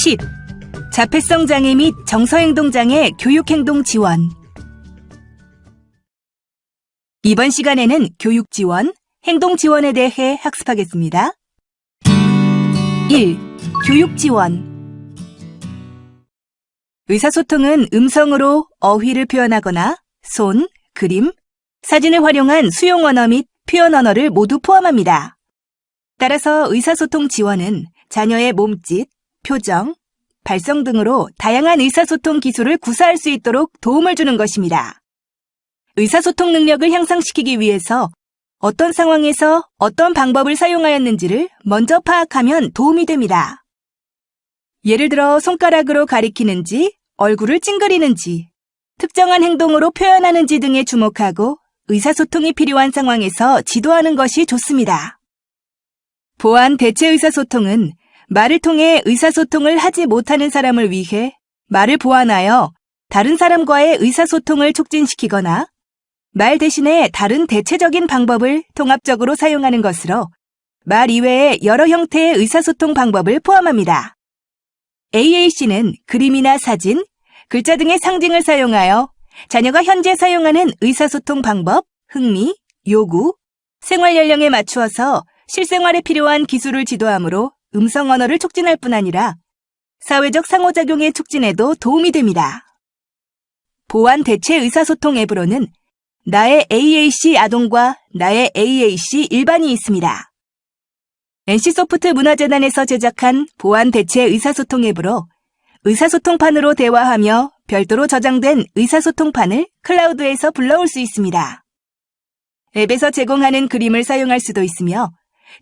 10. 자폐성 장애 및 정서행동 장애 교육행동 지원. 이번 시간에는 교육 지원, 행동 지원에 대해 학습하겠습니다. 1. 교육 지원. 의사소통은 음성으로 어휘를 표현하거나 손, 그림, 사진을 활용한 수용 언어 및 표현 언어를 모두 포함합니다. 따라서 의사소통 지원은 자녀의 몸짓, 표정, 발성 등으로 다양한 의사소통 기술을 구사할 수 있도록 도움을 주는 것입니다. 의사소통 능력을 향상시키기 위해서 어떤 상황에서 어떤 방법을 사용하였는지를 먼저 파악하면 도움이 됩니다. 예를 들어 손가락으로 가리키는지, 얼굴을 찡그리는지, 특정한 행동으로 표현하는지 등에 주목하고 의사소통이 필요한 상황에서 지도하는 것이 좋습니다. 보완 대체 의사소통은 말을 통해 의사소통을 하지 못하는 사람을 위해 말을 보완하여 다른 사람과의 의사소통을 촉진시키거나 말 대신에 다른 대체적인 방법을 통합적으로 사용하는 것으로 말 이외의 여러 형태의 의사소통 방법을 포함합니다. AAC는 그림이나 사진, 글자 등의 상징을 사용하여 자녀가 현재 사용하는 의사소통 방법, 흥미, 요구, 생활 연령에 맞추어서 실생활에 필요한 기술을 지도하므로 음성 언어를 촉진할 뿐 아니라 사회적 상호작용의 촉진에도 도움이 됩니다. 보완 대체 의사소통 앱으로는 나의 AAC 아동과 나의 AAC 일반이 있습니다. NC소프트 문화재단에서 제작한 보완 대체 의사소통 앱으로 의사소통판으로 대화하며 별도로 저장된 의사소통판을 클라우드에서 불러올 수 있습니다. 앱에서 제공하는 그림을 사용할 수도 있으며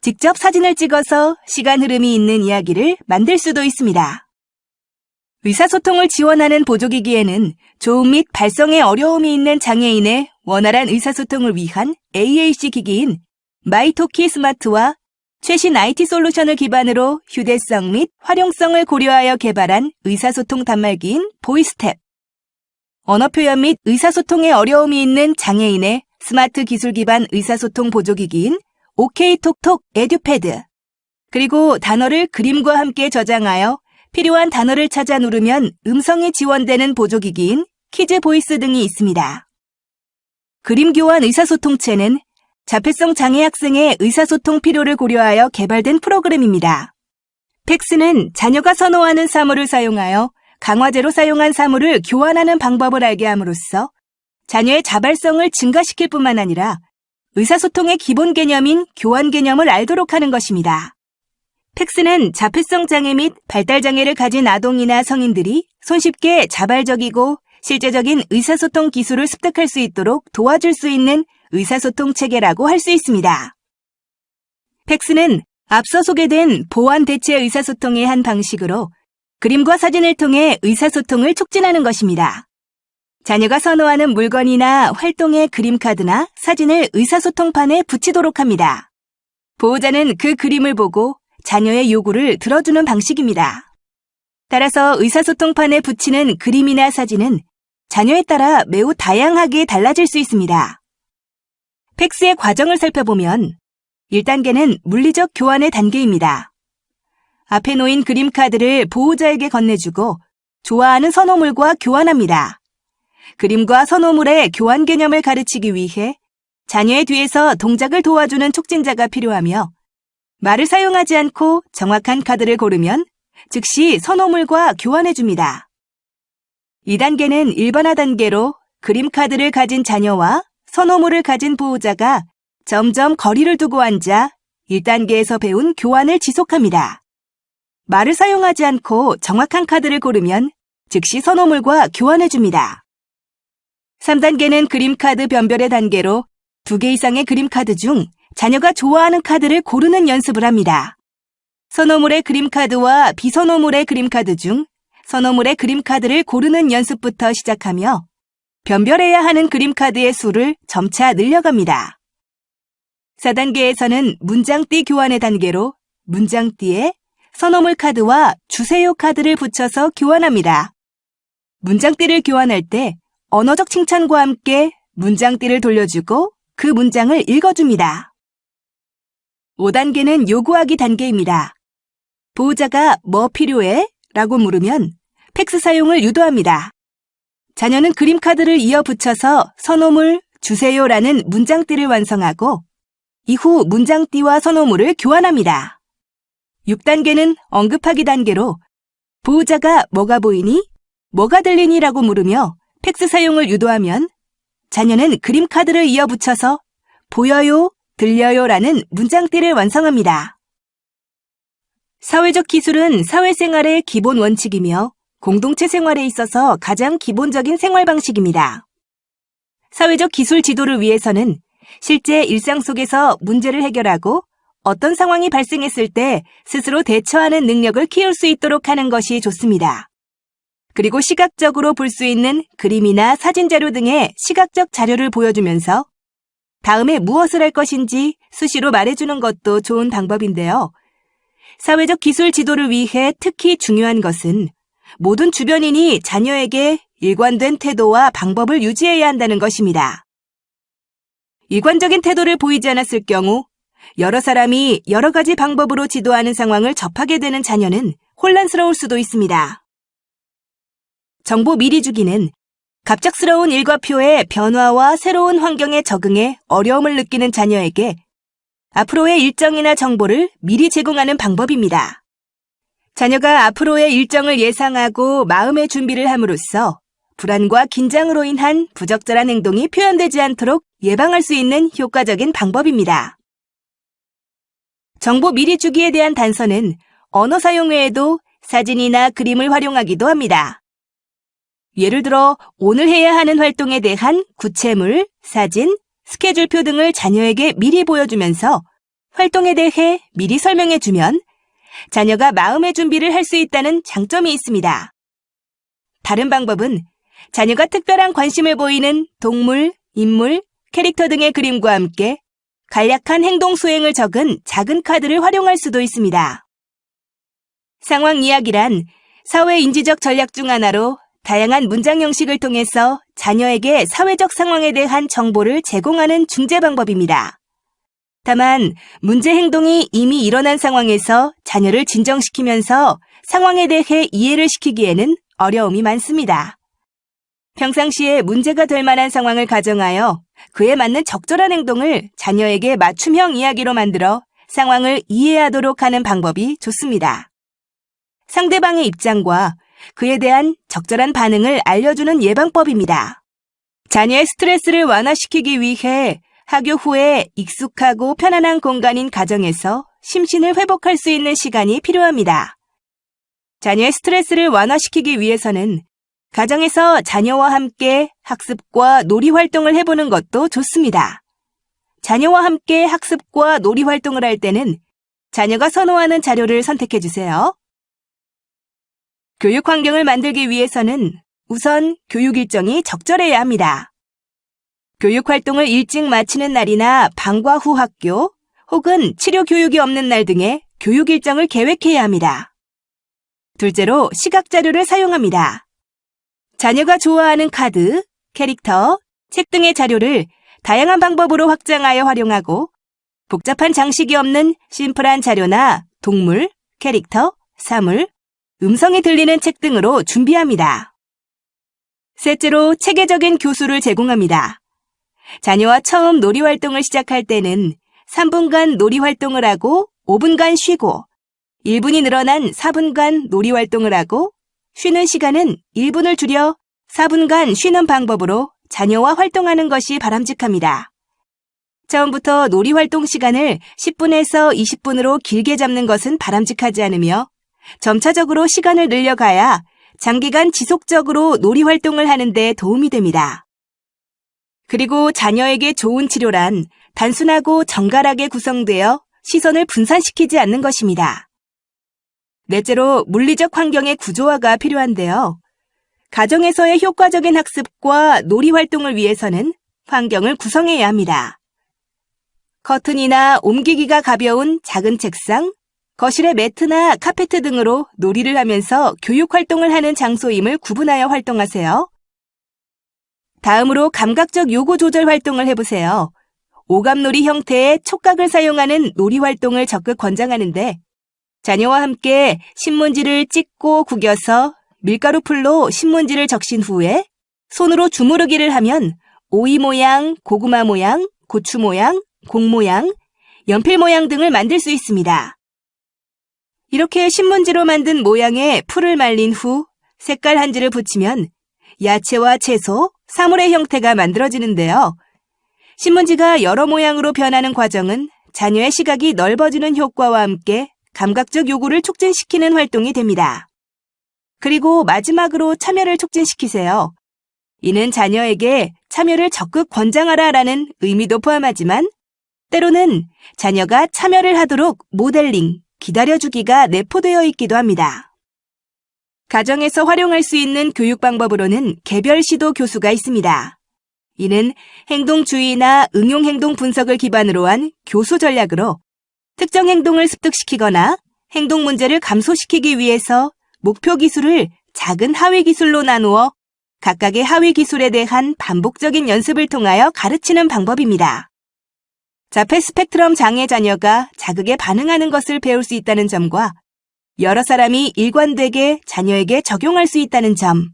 직접 사진을 찍어서 시간 흐름이 있는 이야기를 만들 수도 있습니다. 의사소통을 지원하는 보조기기에는 조음 및 발성에 어려움이 있는 장애인의 원활한 의사소통을 위한 AAC 기기인 마이토키 스마트와 최신 IT 솔루션을 기반으로 휴대성 및 활용성을 고려하여 개발한 의사소통 단말기인 보이스탭, 언어 표현 및 의사소통에 어려움이 있는 장애인의 스마트 기술 기반 의사소통 보조기기인 OK톡톡 에듀패드, 그리고 단어를 그림과 함께 저장하여 필요한 단어를 찾아 누르면 음성이 지원되는 보조기기인 키즈 보이스 등이 있습니다. 그림 교환 의사소통체는 자폐성 장애 학생의 의사소통 필요를 고려하여 개발된 프로그램입니다. 팩스는 자녀가 선호하는 사물을 사용하여 강화제로 사용한 사물을 교환하는 방법을 알게 함으로써 자녀의 자발성을 증가시킬 뿐만 아니라 의사소통의 기본 개념인 교환 개념을 알도록 하는 것입니다. 팩스는 자폐성 장애 및 발달장애를 가진 아동이나 성인들이 손쉽게 자발적이고 실제적인 의사소통 기술을 습득할 수 있도록 도와줄 수 있는 의사소통 체계라고 할 수 있습니다. 팩스는 앞서 소개된 보완 대체 의사소통의 한 방식으로 그림과 사진을 통해 의사소통을 촉진하는 것입니다. 자녀가 선호하는 물건이나 활동의 그림카드나 사진을 의사소통판에 붙이도록 합니다. 보호자는 그 그림을 보고 자녀의 요구를 들어주는 방식입니다. 따라서 의사소통판에 붙이는 그림이나 사진은 자녀에 따라 매우 다양하게 달라질 수 있습니다. 팩스의 과정을 살펴보면 1단계는 물리적 교환의 단계입니다. 앞에 놓인 그림카드를 보호자에게 건네주고 좋아하는 선호물과 교환합니다. 그림과 선호물의 교환 개념을 가르치기 위해 자녀의 뒤에서 동작을 도와주는 촉진자가 필요하며 말을 사용하지 않고 정확한 카드를 고르면 즉시 선호물과 교환해줍니다. 2단계는 일반화 단계로 그림 카드를 가진 자녀와 선호물을 가진 보호자가 점점 거리를 두고 앉아 1단계에서 배운 교환을 지속합니다. 말을 사용하지 않고 정확한 카드를 고르면 즉시 선호물과 교환해줍니다. 3단계는 그림카드 변별의 단계로 2개 이상의 그림카드 중 자녀가 좋아하는 카드를 고르는 연습을 합니다. 선호물의 그림카드와 비선호물의 그림카드 중 선호물의 그림카드를 고르는 연습부터 시작하며 변별해야 하는 그림카드의 수를 점차 늘려갑니다. 4단계에서는 문장띠 교환의 단계로 문장띠에 선호물 카드와 주세요 카드를 붙여서 교환합니다. 문장띠를 교환할 때 언어적 칭찬과 함께 문장띠를 돌려주고 그 문장을 읽어줍니다. 5단계는 요구하기 단계입니다. 보호자가 뭐 필요해? 라고 물으면 팩스 사용을 유도합니다. 자녀는 그림 카드를 이어 붙여서 선호물 주세요라는 문장띠를 완성하고 이후 문장띠와 선호물을 교환합니다. 6단계는 언급하기 단계로 보호자가 뭐가 보이니? 뭐가 들리니? 라고 물으며 팩스 사용을 유도하면 자녀는 그림 카드를 이어 붙여서 보여요, 들려요 라는 문장띠를 완성합니다. 사회적 기술은 사회생활의 기본 원칙이며 공동체 생활에 있어서 가장 기본적인 생활 방식입니다. 사회적 기술 지도를 위해서는 실제 일상 속에서 문제를 해결하고 어떤 상황이 발생했을 때 스스로 대처하는 능력을 키울 수 있도록 하는 것이 좋습니다. 그리고 시각적으로 볼 수 있는 그림이나 사진 자료 등의 시각적 자료를 보여주면서 다음에 무엇을 할 것인지 수시로 말해주는 것도 좋은 방법인데요. 사회적 기술 지도를 위해 특히 중요한 것은 모든 주변인이 자녀에게 일관된 태도와 방법을 유지해야 한다는 것입니다. 일관적인 태도를 보이지 않았을 경우 여러 사람이 여러 가지 방법으로 지도하는 상황을 접하게 되는 자녀는 혼란스러울 수도 있습니다. 정보 미리 주기는 갑작스러운 일과표의 변화와 새로운 환경에 적응해 어려움을 느끼는 자녀에게 앞으로의 일정이나 정보를 미리 제공하는 방법입니다. 자녀가 앞으로의 일정을 예상하고 마음의 준비를 함으로써 불안과 긴장으로 인한 부적절한 행동이 표현되지 않도록 예방할 수 있는 효과적인 방법입니다. 정보 미리 주기에 대한 단서는 언어 사용 외에도 사진이나 그림을 활용하기도 합니다. 예를 들어 오늘 해야 하는 활동에 대한 구체물, 사진, 스케줄표 등을 자녀에게 미리 보여주면서 활동에 대해 미리 설명해주면 자녀가 마음의 준비를 할 수 있다는 장점이 있습니다. 다른 방법은 자녀가 특별한 관심을 보이는 동물, 인물, 캐릭터 등의 그림과 함께 간략한 행동 수행을 적은 작은 카드를 활용할 수도 있습니다. 상황 이야기란 사회 인지적 전략 중 하나로 다양한 문장 형식을 통해서 자녀에게 사회적 상황에 대한 정보를 제공하는 중재 방법입니다. 다만 문제 행동이 이미 일어난 상황에서 자녀를 진정시키면서 상황에 대해 이해를 시키기에는 어려움이 많습니다. 평상시에 문제가 될 만한 상황을 가정하여 그에 맞는 적절한 행동을 자녀에게 맞춤형 이야기로 만들어 상황을 이해하도록 하는 방법이 좋습니다. 상대방의 입장과 그에 대한 적절한 반응을 알려주는 예방법입니다. 자녀의 스트레스를 완화시키기 위해 학교 후에 익숙하고 편안한 공간인 가정에서 심신을 회복할 수 있는 시간이 필요합니다. 자녀의 스트레스를 완화시키기 위해서는 가정에서 자녀와 함께 학습과 놀이 활동을 해보는 것도 좋습니다. 자녀와 함께 학습과 놀이 활동을 할 때는 자녀가 선호하는 자료를 선택해주세요. 교육 환경을 만들기 위해서는 우선 교육 일정이 적절해야 합니다. 교육 활동을 일찍 마치는 날이나 방과 후 학교 혹은 치료 교육이 없는 날 등의 교육 일정을 계획해야 합니다. 둘째로 시각 자료를 사용합니다. 자녀가 좋아하는 카드, 캐릭터, 책 등의 자료를 다양한 방법으로 확장하여 활용하고 복잡한 장식이 없는 심플한 자료나 동물, 캐릭터, 사물, 음성이 들리는 책 등으로 준비합니다. 셋째로 체계적인 교수를 제공합니다. 자녀와 처음 놀이 활동을 시작할 때는 3분간 놀이 활동을 하고 5분간 쉬고 1분이 늘어난 4분간 놀이 활동을 하고 쉬는 시간은 1분을 줄여 4분간 쉬는 방법으로 자녀와 활동하는 것이 바람직합니다. 처음부터 놀이 활동 시간을 10분에서 20분으로 길게 잡는 것은 바람직하지 않으며 점차적으로 시간을 늘려가야 장기간 지속적으로 놀이 활동을 하는 데 도움이 됩니다. 그리고 자녀에게 좋은 치료란 단순하고 정갈하게 구성되어 시선을 분산시키지 않는 것입니다. 넷째로 물리적 환경의 구조화가 필요한데요. 가정에서의 효과적인 학습과 놀이 활동을 위해서는 환경을 구성해야 합니다. 커튼이나 옮기기가 가벼운 작은 책상, 거실의 매트나 카페트 등으로 놀이를 하면서 교육 활동을 하는 장소임을 구분하여 활동하세요. 다음으로 감각적 요구 조절 활동을 해보세요. 오감놀이 형태의 촉각을 사용하는 놀이 활동을 적극 권장하는데 자녀와 함께 신문지를 찢고 구겨서 밀가루 풀로 신문지를 적신 후에 손으로 주무르기를 하면 오이 모양, 고구마 모양, 고추 모양, 공 모양, 연필 모양 등을 만들 수 있습니다. 이렇게 신문지로 만든 모양의 풀을 말린 후 색깔 한지를 붙이면 야채와 채소, 사물의 형태가 만들어지는데요. 신문지가 여러 모양으로 변하는 과정은 자녀의 시각이 넓어지는 효과와 함께 감각적 요구를 촉진시키는 활동이 됩니다. 그리고 마지막으로 참여를 촉진시키세요. 이는 자녀에게 참여를 적극 권장하라라는 의미도 포함하지만 때로는 자녀가 참여를 하도록 모델링, 기다려주기가 내포되어 있기도 합니다. 가정에서 활용할 수 있는 교육 방법으로는 개별 시도 교수가 있습니다. 이는 행동주의나 응용행동 분석을 기반으로 한 교수 전략으로 특정 행동을 습득시키거나 행동 문제를 감소시키기 위해서 목표 기술을 작은 하위 기술로 나누어 각각의 하위 기술에 대한 반복적인 연습을 통하여 가르치는 방법입니다. 자폐 스펙트럼 장애 자녀가 자극에 반응하는 것을 배울 수 있다는 점과 여러 사람이 일관되게 자녀에게 적용할 수 있다는 점,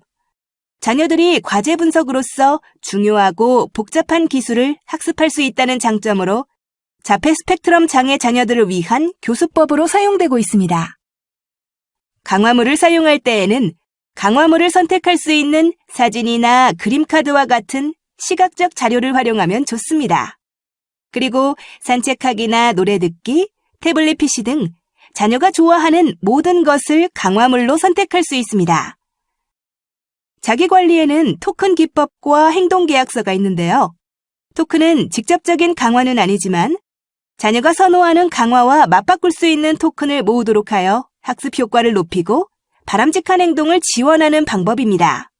자녀들이 과제 분석으로서 중요하고 복잡한 기술을 학습할 수 있다는 장점으로 자폐 스펙트럼 장애 자녀들을 위한 교수법으로 사용되고 있습니다. 강화물을 사용할 때에는 강화물을 선택할 수 있는 사진이나 그림카드와 같은 시각적 자료를 활용하면 좋습니다. 그리고 산책하기나 노래 듣기, 태블릿 PC 등 자녀가 좋아하는 모든 것을 강화물로 선택할 수 있습니다. 자기관리에는 토큰 기법과 행동계약서가 있는데요. 토큰은 직접적인 강화는 아니지만 자녀가 선호하는 강화와 맞바꿀 수 있는 토큰을 모으도록 하여 학습 효과를 높이고 바람직한 행동을 지원하는 방법입니다.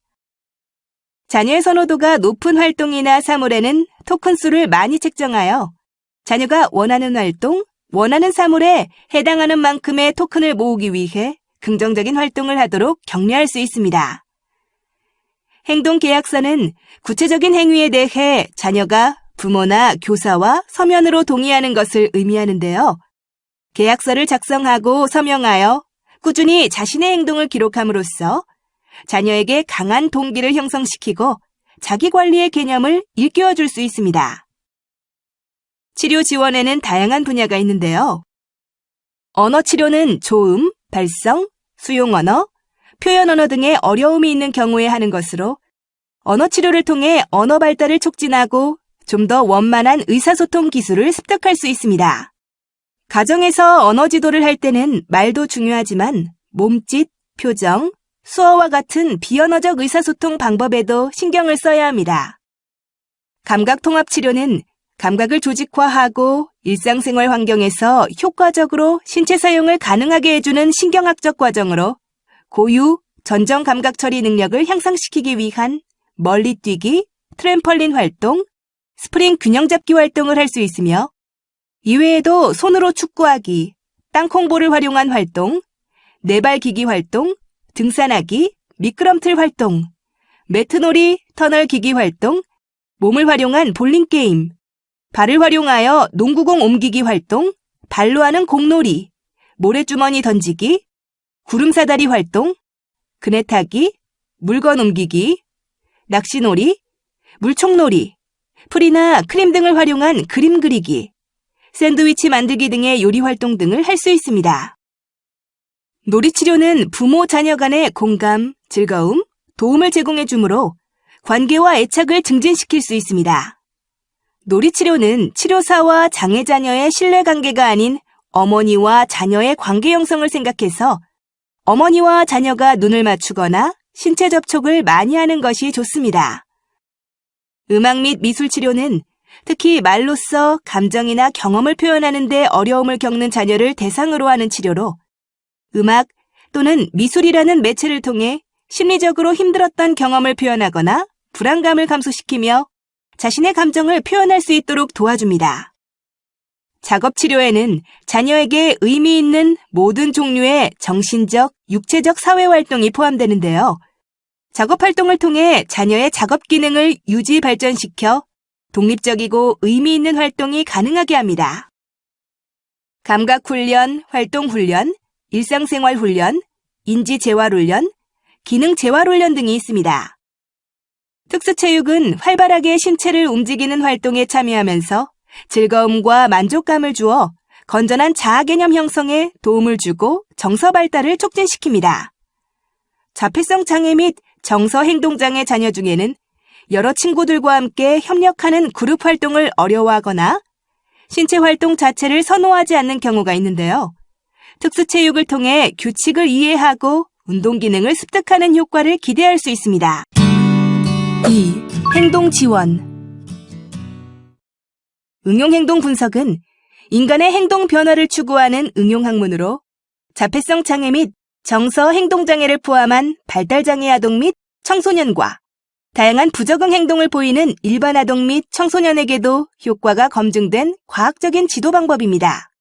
자녀의 선호도가 높은 활동이나 사물에는 토큰 수를 많이 책정하여 자녀가 원하는 활동, 원하는 사물에 해당하는 만큼의 토큰을 모으기 위해 긍정적인 활동을 하도록 격려할 수 있습니다. 행동계약서는 구체적인 행위에 대해 자녀가 부모나 교사와 서면으로 동의하는 것을 의미하는데요. 계약서를 작성하고 서명하여 꾸준히 자신의 행동을 기록함으로써 자녀에게 강한 동기를 형성시키고 자기관리의 개념을 일깨워줄 수 있습니다. 치료 지원에는 다양한 분야가 있는데요. 언어치료는 조음, 발성, 수용언어, 표현언어 등의 어려움이 있는 경우에 하는 것으로 언어치료를 통해 언어 발달을 촉진하고 좀 더 원만한 의사소통 기술을 습득할 수 있습니다. 가정에서 언어 지도를 할 때는 말도 중요하지만 몸짓, 표정, 수어와 같은 비언어적 의사소통 방법에도 신경을 써야 합니다. 감각통합치료는 감각을 조직화하고 일상생활 환경에서 효과적으로 신체 사용을 가능하게 해주는 신경학적 과정으로 고유, 전정 감각 처리 능력을 향상시키기 위한 멀리 뛰기, 트램펄린 활동, 스프링 균형 잡기 활동을 할 수 있으며 이외에도 손으로 축구하기, 땅콩볼을 활용한 활동, 네발기기 활동, 등산하기, 미끄럼틀 활동, 매트놀이, 터널 기기 활동, 몸을 활용한 볼링 게임, 발을 활용하여 농구공 옮기기 활동, 발로 하는 공놀이, 모래주머니 던지기, 구름사다리 활동, 그네 타기, 물건 옮기기, 낚시놀이, 물총놀이, 풀이나 크림 등을 활용한 그림 그리기, 샌드위치 만들기 등의 요리 활동 등을 할 수 있습니다. 놀이치료는 부모 자녀 간의 공감, 즐거움, 도움을 제공해 주므로 관계와 애착을 증진시킬 수 있습니다. 놀이치료는 치료사와 장애 자녀의 신뢰관계가 아닌 어머니와 자녀의 관계 형성을 생각해서 어머니와 자녀가 눈을 맞추거나 신체 접촉을 많이 하는 것이 좋습니다. 음악 및 미술 치료는 특히 말로써 감정이나 경험을 표현하는 데 어려움을 겪는 자녀를 대상으로 하는 치료로 음악 또는 미술이라는 매체를 통해 심리적으로 힘들었던 경험을 표현하거나 불안감을 감소시키며 자신의 감정을 표현할 수 있도록 도와줍니다. 작업치료에는 자녀에게 의미 있는 모든 종류의 정신적, 육체적 사회활동이 포함되는데요. 작업활동을 통해 자녀의 작업 기능을 유지 발전시켜 독립적이고 의미 있는 활동이 가능하게 합니다. 감각훈련, 활동훈련, 일상생활 훈련, 인지 재활 훈련, 기능 재활 훈련 등이 있습니다. 특수체육은 활발하게 신체를 움직이는 활동에 참여하면서 즐거움과 만족감을 주어 건전한 자아개념 형성에 도움을 주고 정서 발달을 촉진시킵니다. 자폐성 장애 및 정서 행동장애 자녀 중에는 여러 친구들과 함께 협력하는 그룹 활동을 어려워하거나 신체 활동 자체를 선호하지 않는 경우가 있는데요. 특수체육을 통해 규칙을 이해하고 운동 기능을 습득하는 효과를 기대할 수 있습니다. 2. 행동 지원. 응용행동 분석은 인간의 행동 변화를 추구하는 응용학문으로 자폐성 장애 및 정서 행동장애를 포함한 발달장애 아동 및 청소년과 다양한 부적응 행동을 보이는 일반 아동 및 청소년에게도 효과가 검증된 과학적인 지도 방법입니다.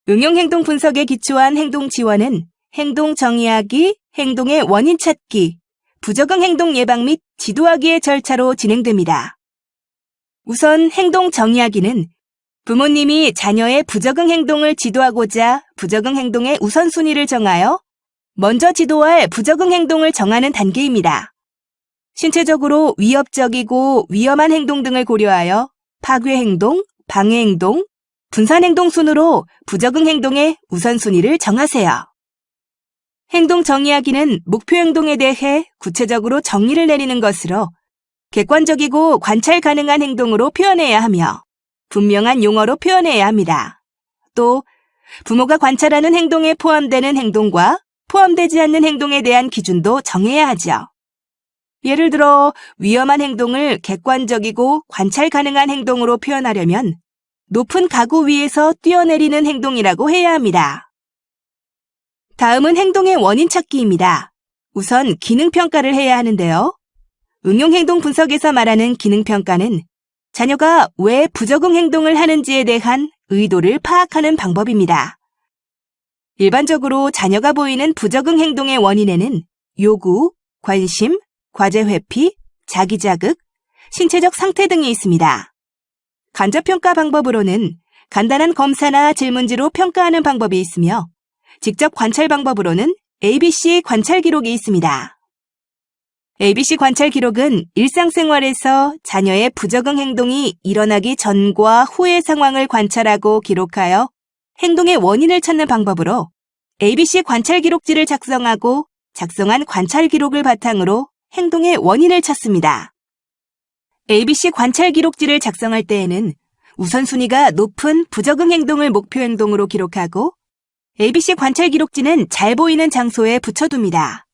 응용행동 분석에 기초한 행동 지원은 행동 정의하기, 행동의 원인 찾기, 부적응 행동 예방 및 지도하기의 절차로 진행됩니다. 우선 행동 정의하기는 부모님이 자녀의 부적응 행동을 지도하고자 부적응 행동의 우선순위를 정하여 먼저 지도할 부적응 행동을 정하는 단계입니다. 신체적으로 위협적이고 위험한 행동 등을 고려하여 파괴 행동, 방해 행동, 분산 행동 순으로 부적응 행동의 우선순위를 정하세요. 행동 정의하기는 목표 행동에 대해 구체적으로 정의를 내리는 것으로 객관적이고 관찰 가능한 행동으로 표현해야 하며 분명한 용어로 표현해야 합니다. 또 부모가 관찰하는 행동에 포함되는 행동과 포함되지 않는 행동에 대한 기준도 정해야 하죠. 예를 들어 위험한 행동을 객관적이고 관찰 가능한 행동으로 표현하려면 높은 가구 위에서 뛰어내리는 행동이라고 해야 합니다. 다음은 행동의 원인 찾기입니다. 우선 기능평가를 해야 하는데요. 응용행동 분석에서 말하는 기능평가는 자녀가 왜 부적응 행동을 하는지에 대한 의도를 파악하는 방법입니다. 일반적으로 자녀가 보이는 부적응 행동의 원인에는 요구, 관심, 과제 회피, 자기 자극, 신체적 상태 등이 있습니다. 간접평가 방법으로는 간단한 검사나 질문지로 평가하는 방법이 있으며 직접 관찰 방법으로는 ABC 관찰 기록이 있습니다. ABC 관찰 기록은 일상생활에서 자녀의 부적응 행동이 일어나기 전과 후의 상황을 관찰하고 기록하여 행동의 원인을 찾는 방법으로 ABC 관찰 기록지를 작성하고 작성한 관찰 기록을 바탕으로 행동의 원인을 찾습니다. ABC 관찰 기록지를 작성할 때에는 우선순위가 높은 부적응 행동을 목표 행동으로 기록하고 ABC 관찰 기록지는 잘 보이는 장소에 붙여둡니다.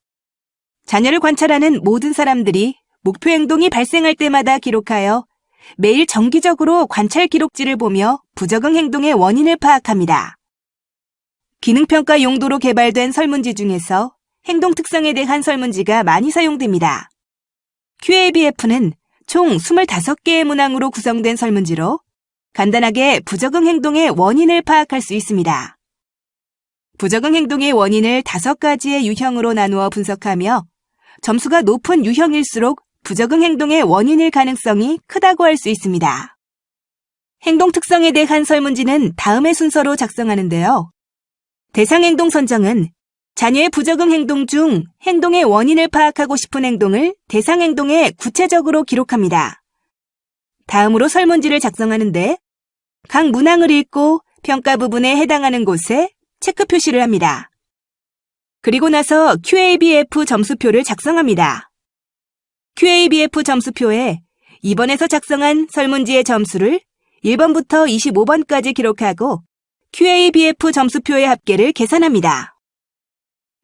자녀를 관찰하는 모든 사람들이 목표 행동이 발생할 때마다 기록하여 매일 정기적으로 관찰 기록지를 보며 부적응 행동의 원인을 파악합니다. 기능평가 용도로 개발된 설문지 중에서 행동 특성에 대한 설문지가 많이 사용됩니다. QABF는 총 25개의 문항으로 구성된 설문지로 간단하게 부적응 행동의 원인을 파악할 수 있습니다. 부적응 행동의 원인을 5가지의 유형으로 나누어 분석하며 점수가 높은 유형일수록 부적응 행동의 원인일 가능성이 크다고 할 수 있습니다. 행동 특성에 대한 설문지는 다음의 순서로 작성하는데요. 대상 행동 선정은 자녀의 부적응 행동 중 행동의 원인을 파악하고 싶은 행동을 대상 행동에 구체적으로 기록합니다. 다음으로 설문지를 작성하는데 각 문항을 읽고 평가 부분에 해당하는 곳에 체크 표시를 합니다. 그리고 나서 QABF 점수표를 작성합니다. QABF 점수표에 2번에서 작성한 설문지의 점수를 1번부터 25번까지 기록하고 QABF 점수표의 합계를 계산합니다.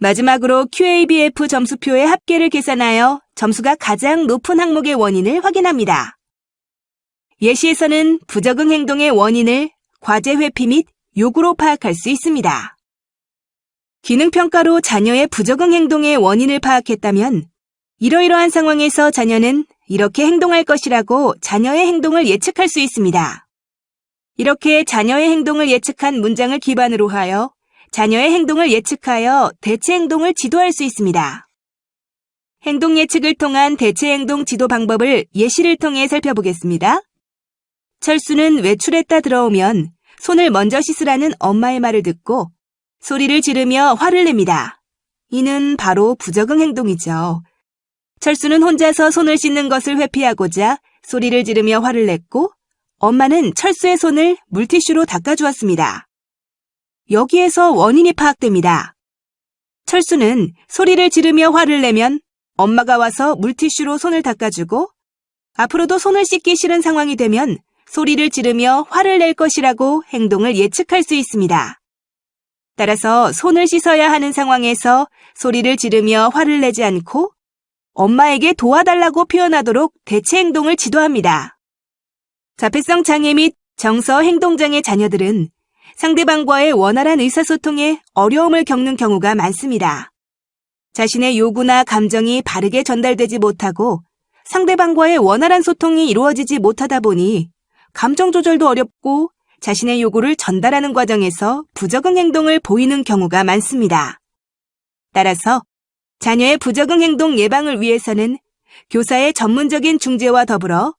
마지막으로 QABF 점수표의 합계를 계산하여 점수가 가장 높은 항목의 원인을 확인합니다. 예시에서는 부적응 행동의 원인을 과제 회피 및 요구로 파악할 수 있습니다. 기능평가로 자녀의 부적응 행동의 원인을 파악했다면 이러이러한 상황에서 자녀는 이렇게 행동할 것이라고 자녀의 행동을 예측할 수 있습니다. 이렇게 자녀의 행동을 예측한 문장을 기반으로 하여 자녀의 행동을 예측하여 대체 행동을 지도할 수 있습니다. 행동 예측을 통한 대체 행동 지도 방법을 예시를 통해 살펴보겠습니다. 철수는 외출했다 들어오면 손을 먼저 씻으라는 엄마의 말을 듣고 소리를 지르며 화를 냅니다. 이는 바로 부적응 행동이죠. 철수는 혼자서 손을 씻는 것을 회피하고자 소리를 지르며 화를 냈고 엄마는 철수의 손을 물티슈로 닦아주었습니다. 여기에서 원인이 파악됩니다. 철수는 소리를 지르며 화를 내면 엄마가 와서 물티슈로 손을 닦아주고 앞으로도 손을 씻기 싫은 상황이 되면 소리를 지르며 화를 낼 것이라고 행동을 예측할 수 있습니다. 따라서 손을 씻어야 하는 상황에서 소리를 지르며 화를 내지 않고 엄마에게 도와달라고 표현하도록 대체 행동을 지도합니다. 자폐성 장애 및 정서 행동장애 자녀들은 상대방과의 원활한 의사소통에 어려움을 겪는 경우가 많습니다. 자신의 요구나 감정이 바르게 전달되지 못하고 상대방과의 원활한 소통이 이루어지지 못하다 보니 감정 조절도 어렵고 자신의 요구를 전달하는 과정에서 부적응 행동을 보이는 경우가 많습니다. 따라서 자녀의 부적응 행동 예방을 위해서는 교사의 전문적인 중재와 더불어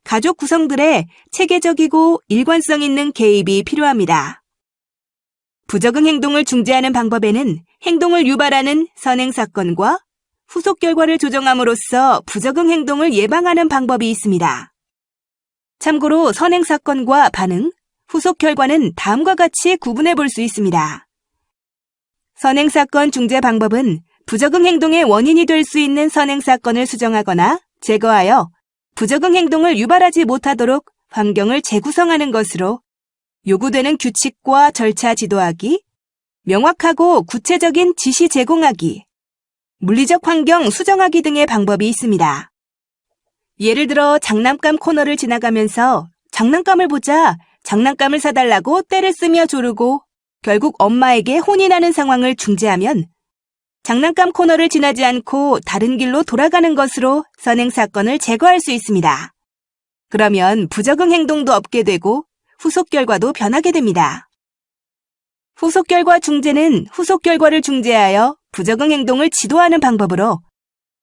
가족 구성들의 체계적이고 일관성 있는 개입이 필요합니다. 부적응 행동을 중재하는 방법에는 행동을 유발하는 선행사건과 후속 결과를 조정함으로써 부적응 행동을 예방하는 방법이 있습니다. 참고로 선행사건과 반응, 후속 결과는 다음과 같이 구분해 볼 수 있습니다. 선행사건 중재 방법은 부적응 행동의 원인이 될 수 있는 선행사건을 수정하거나 제거하여 부적응 행동을 유발하지 못하도록 환경을 재구성하는 것으로 요구되는 규칙과 절차 지도하기, 명확하고 구체적인 지시 제공하기, 물리적 환경 수정하기 등의 방법이 있습니다. 예를 들어 장난감 코너를 지나가면서 장난감을 보자 장난감을 사달라고 떼를 쓰며 조르고 결국 엄마에게 혼이 나는 상황을 중재하면 장난감 코너를 지나지 않고 다른 길로 돌아가는 것으로 선행사건을 제거할 수 있습니다. 그러면 부적응 행동도 없게 되고 후속 결과도 변하게 됩니다. 후속 결과 중재는 후속 결과를 중재하여 부적응 행동을 지도하는 방법으로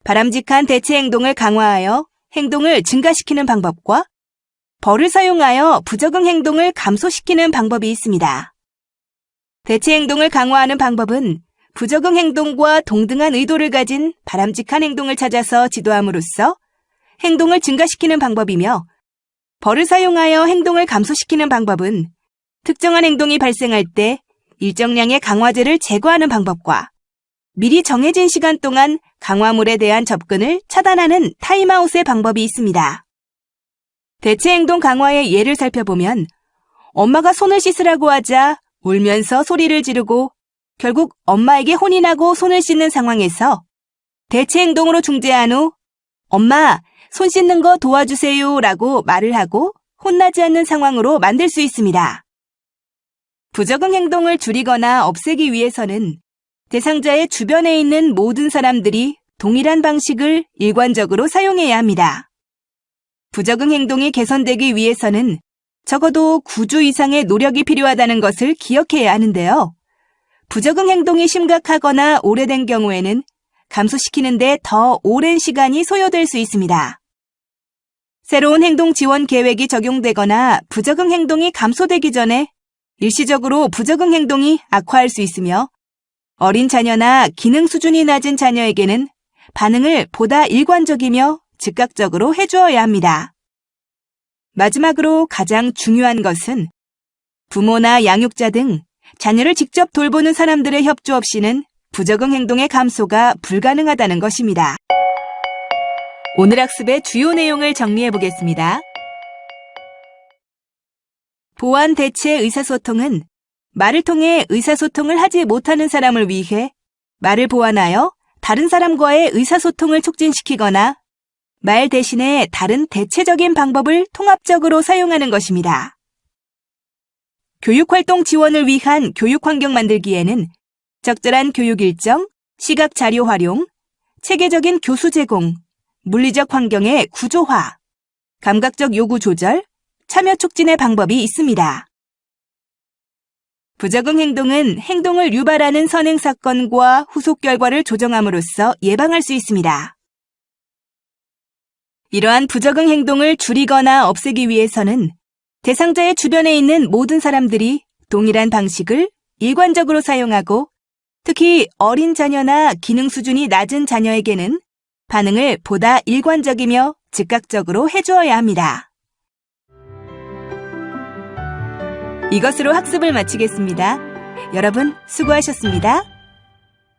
바람직한 대체 행동을 강화하여 행동을 증가시키는 방법과 벌을 사용하여 부적응 행동을 감소시키는 방법이 있습니다. 대체 행동을 강화하는 방법은 부적응 행동과 동등한 의도를 가진 바람직한 행동을 찾아서 지도함으로써 행동을 증가시키는 방법이며 벌을 사용하여 행동을 감소시키는 방법은 특정한 행동이 발생할 때 일정량의 강화제를 제거하는 방법과 미리 정해진 시간 동안 강화물에 대한 접근을 차단하는 타임아웃의 방법이 있습니다. 대체 행동 강화의 예를 살펴보면 엄마가 손을 씻으라고 하자 울면서 소리를 지르고 결국 엄마에게 혼이 나고 손을 씻는 상황에서 대체 행동으로 중재한 후 엄마, 손 씻는 거 도와주세요 라고 말을 하고 혼나지 않는 상황으로 만들 수 있습니다. 부적응 행동을 줄이거나 없애기 위해서는 대상자의 주변에 있는 모든 사람들이 동일한 방식을 일관적으로 사용해야 합니다. 부적응 행동이 개선되기 위해서는 적어도 9주 이상의 노력이 필요하다는 것을 기억해야 하는데요. 부적응 행동이 심각하거나 오래된 경우에는 감소시키는 데 더 오랜 시간이 소요될 수 있습니다. 새로운 행동 지원 계획이 적용되거나 부적응 행동이 감소되기 전에 일시적으로 부적응 행동이 악화할 수 있으며 어린 자녀나 기능 수준이 낮은 자녀에게는 반응을 보다 일관적이며 즉각적으로 해주어야 합니다. 마지막으로 가장 중요한 것은 부모나 양육자 등 자녀를 직접 돌보는 사람들의 협조 없이는 부적응 행동의 감소가 불가능하다는 것입니다. 오늘 학습의 주요 내용을 정리해 보겠습니다. 보완 대체 의사소통은 말을 통해 의사소통을 하지 못하는 사람을 위해 말을 보완하여 다른 사람과의 의사소통을 촉진시키거나 말 대신에 다른 대체적인 방법을 통합적으로 사용하는 것입니다. 교육활동 지원을 위한 교육환경 만들기에는 적절한 교육 일정, 시각 자료 활용, 체계적인 교수 제공, 물리적 환경의 구조화, 감각적 요구 조절, 참여 촉진의 방법이 있습니다. 부적응 행동은 행동을 유발하는 선행사건과 후속 결과를 조정함으로써 예방할 수 있습니다. 이러한 부적응 행동을 줄이거나 없애기 위해서는 대상자의 주변에 있는 모든 사람들이 동일한 방식을 일관적으로 사용하고 특히 어린 자녀나 기능 수준이 낮은 자녀에게는 반응을 보다 일관적이며 즉각적으로 해주어야 합니다. 이것으로 학습을 마치겠습니다. 여러분 수고하셨습니다.